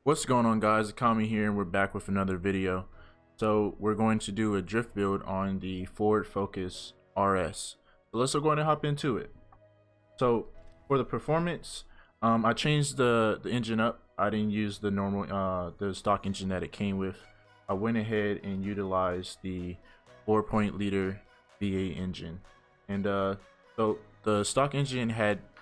What's going on, guys? Kami here, and we're back with another video. So we're going to do a drift build on the Ford Focus RS. So let's go ahead and hop into it. So for the performance, I changed the engine up. I didn't use the normal the stock engine that it came with. I went ahead and utilized the 4.0-liter V8 engine, and so the stock engine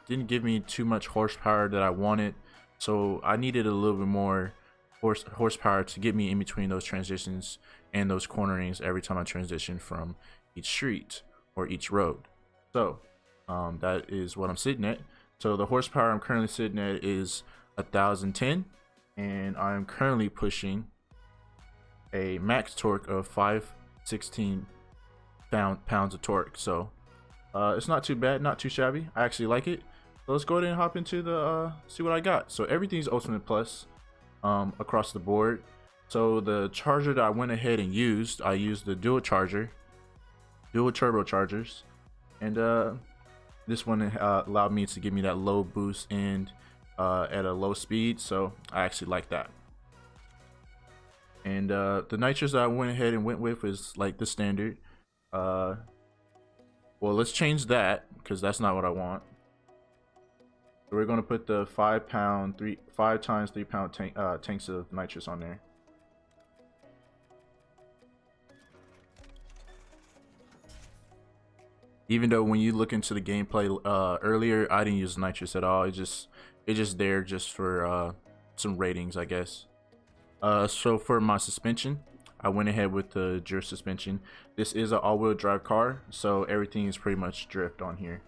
didn't give me too much horsepower that I wanted. So I needed a little bit more horsepower to get me in between those transitions and those cornerings every time I transition from each street or each road. So that is what I'm sitting at. So the horsepower I'm currently sitting at is 1010, and I'm currently pushing a max torque of 516 pounds of torque. So it's not too bad, not too shabby. I actually like it. So let's go ahead and hop into the see what I got. So everything's Ultimate Plus across the board. So the charger that I went ahead and used, I used the dual turbo chargers, and this one allowed me to give me that low boost and at a low speed, so I actually like that. And the Nitrous that I went ahead and went with is like the standard. Well, let's change that because that's not what I want. So we're going to put the 5 times 3 pound tanks of nitrous on there. Even though when you look into the gameplay earlier, I didn't use nitrous at all. It's just there just for some ratings, I guess. So for my suspension, I went ahead with the drift suspension. This is an all-wheel drive car, so everything is pretty much drift on here.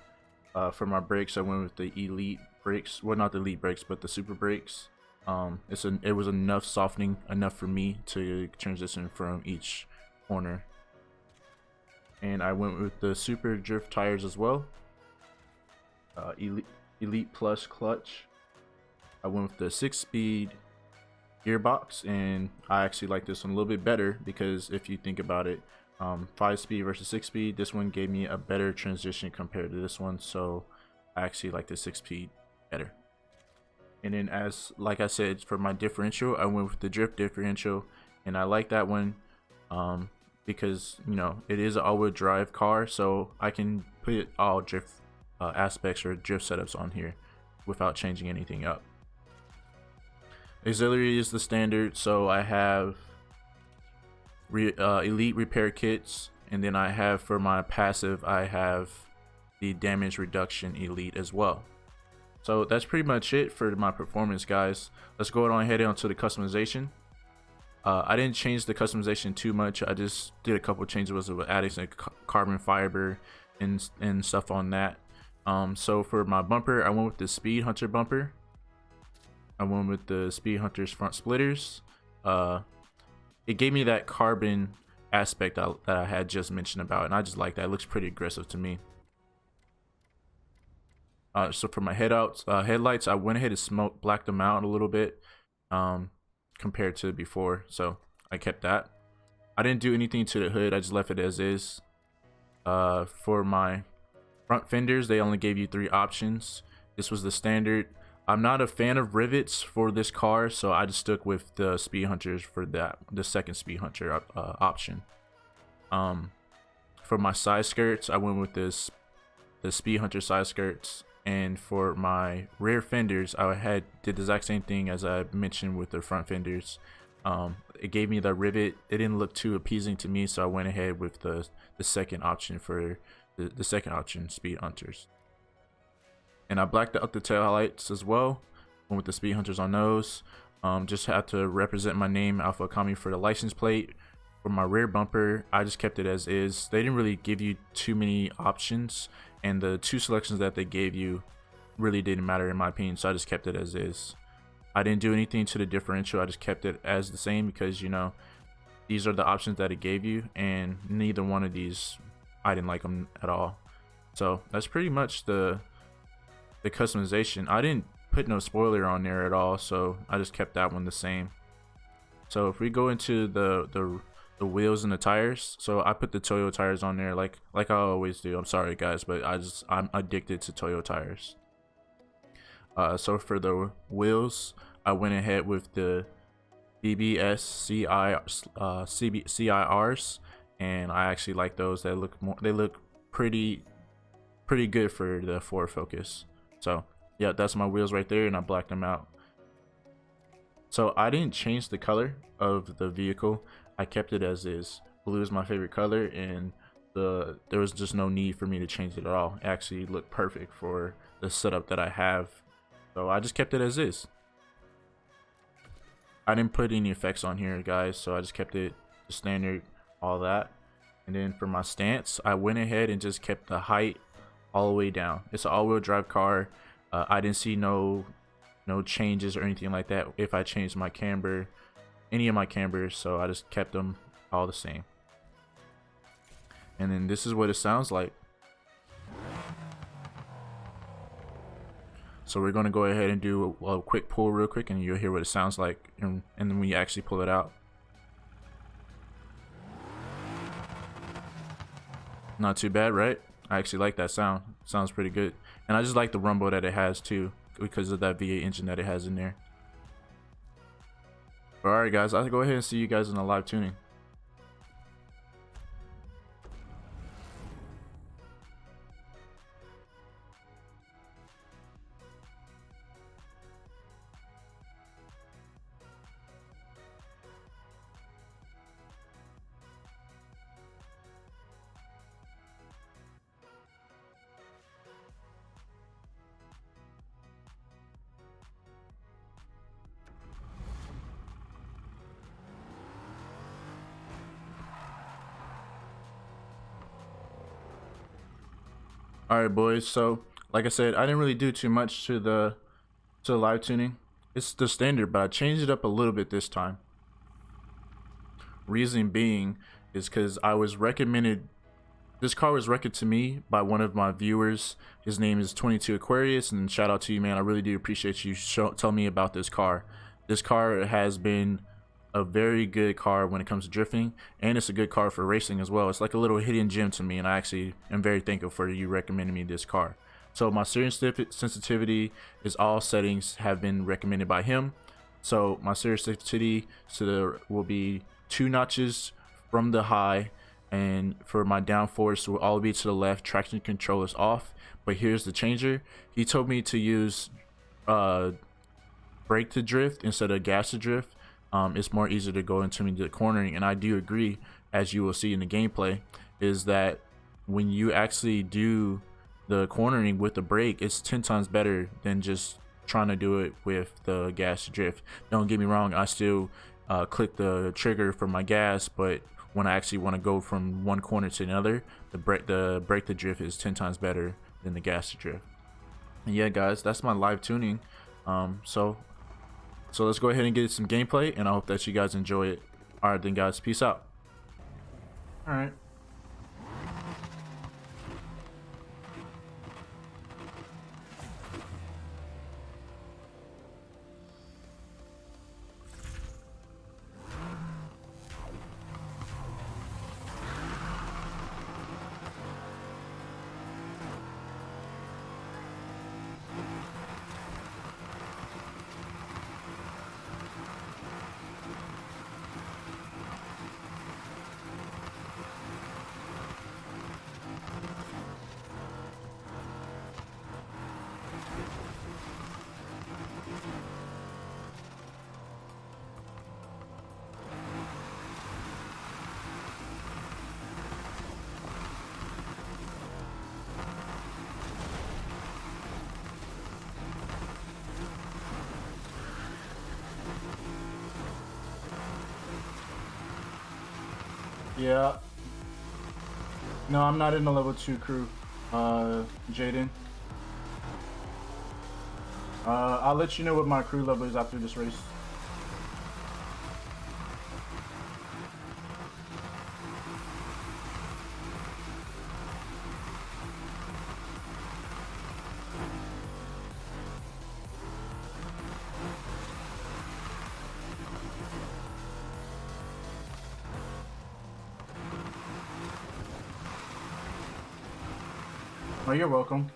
For my brakes, I went with the Elite brakes. Well, not the Elite brakes, but the Super brakes. It was enough softening, enough for me to transition from each corner. And I went with the Super drift tires as well. Elite Plus clutch. I went with the 6-speed gearbox, and I actually like this one a little bit better because if you think about it, 5-speed versus 6-speed, this one gave me a better transition compared to this one, so I actually like the 6-speed better. And then, as like I said, for my differential, I went with the drift differential, and I like that one because, you know, it is an all-wheel drive car, so I can put all drift aspects or drift setups on here without changing anything up. Auxiliary is the standard, so I have Elite repair kits, and then I have, for my passive, I have the damage reduction Elite as well. So that's pretty much it for my performance, guys. Let's go on ahead onto the customization. I didn't change the customization too much. I just did a couple changes with adding some carbon fiber and stuff on that. So for my bumper, I went with the Speed Hunter bumper. I went with the Speed Hunter's front splitters. It gave me that carbon aspect that I had just mentioned about, and I just like that. It looks pretty aggressive to me. So for my headlights, I went ahead and blacked them out a little bit compared to before, so I kept that. I didn't do anything to the hood. I just left it as is. For my front fenders, they only gave you 3 options. This was the standard. I'm not a fan of rivets for this car, so I just stuck with the Speed Hunters for that, the second Speed Hunter option. For my side skirts, I went with the Speed Hunter side skirts, and for my rear fenders, I did the exact same thing as I mentioned with the front fenders. It gave me the rivet. It didn't look too appeasing to me, so I went ahead with the second option for the second option, Speed Hunters. And I blacked out the tail lights as well. Went with the Speed Hunters on those. Just had to represent my name, Alpha Kami, for the license plate. For my rear bumper, I just kept it as is. They didn't really give you too many options, and the 2 selections that they gave you really didn't matter in my opinion, so I just kept it as is. I didn't do anything to the differential. I just kept it as the same because, you know, these are the options that it gave you, and neither one of these, I didn't like them at all. So that's pretty much the customization. I didn't put no spoiler on there at all, so I just kept that one the same. So if we go into the wheels and the tires, so I put the Toyo tires on there like I always do. I'm sorry, guys, but I'm addicted to Toyo tires. So for the wheels, I went ahead with the BBS CIRs, and I actually like those. They look pretty good for the Ford Focus. So yeah, that's my wheels right there, and I blacked them out. So I didn't change the color of the vehicle. I kept it as is. Blue is my favorite color, and there was just no need for me to change it at all. It actually looked perfect for the setup that I have. So I just kept it as is. I didn't put any effects on here, guys, so I just kept it the standard, all that. And then for my stance, I went ahead and just kept the height all the way down. It's an all-wheel drive car. I didn't see no changes or anything like that if I changed my camber, any of my cambers, so I just kept them all the same. And then this is what it sounds like. So we're going to go ahead and do a quick pull real quick, and you'll hear what it sounds like, and then we actually pull it out. Not too bad, right? I actually like that sound. It sounds pretty good. And I just like the rumble that it has too, because of that V8 engine that it has in there. Alright guys, I'll go ahead and see you guys in the live tuning. Alright boys, so like I said, I didn't really do too much to the live tuning. It's the standard, but I changed it up a little bit this time. Reason being is because this car was recommended to me by one of my viewers. His name is 22 Aquarius, and shout out to you, man. I really do appreciate you telling me about this car. This car has been a very good car when it comes to drifting, and it's a good car for racing as well. It's like a little hidden gem to me, and I actually am very thankful for you recommending me this car. So my steering sensitivity is all settings have been recommended by him. So my steering sensitivity will be 2 notches from the high, and for my downforce will all be to the left. Traction control is off, but here's the changer. He told me to use brake to drift instead of gas to drift. It's more easier to go into the cornering, and I do agree, as you will see in the gameplay, is that when you actually do the cornering with the brake, it's 10 times better than just trying to do it with the gas drift. Don't get me wrong, I still click the trigger for my gas, but when I actually want to go from one corner to another, the brake to drift is 10 times better than the gas to drift. And yeah guys, that's my live tuning. So let's go ahead and get some gameplay, and I hope that you guys enjoy it. Alright then guys, peace out. Alright. Yeah. No, I'm not in the level 2 crew, Jaden. I'll let you know what my crew level is after this race. Oh, you're welcome.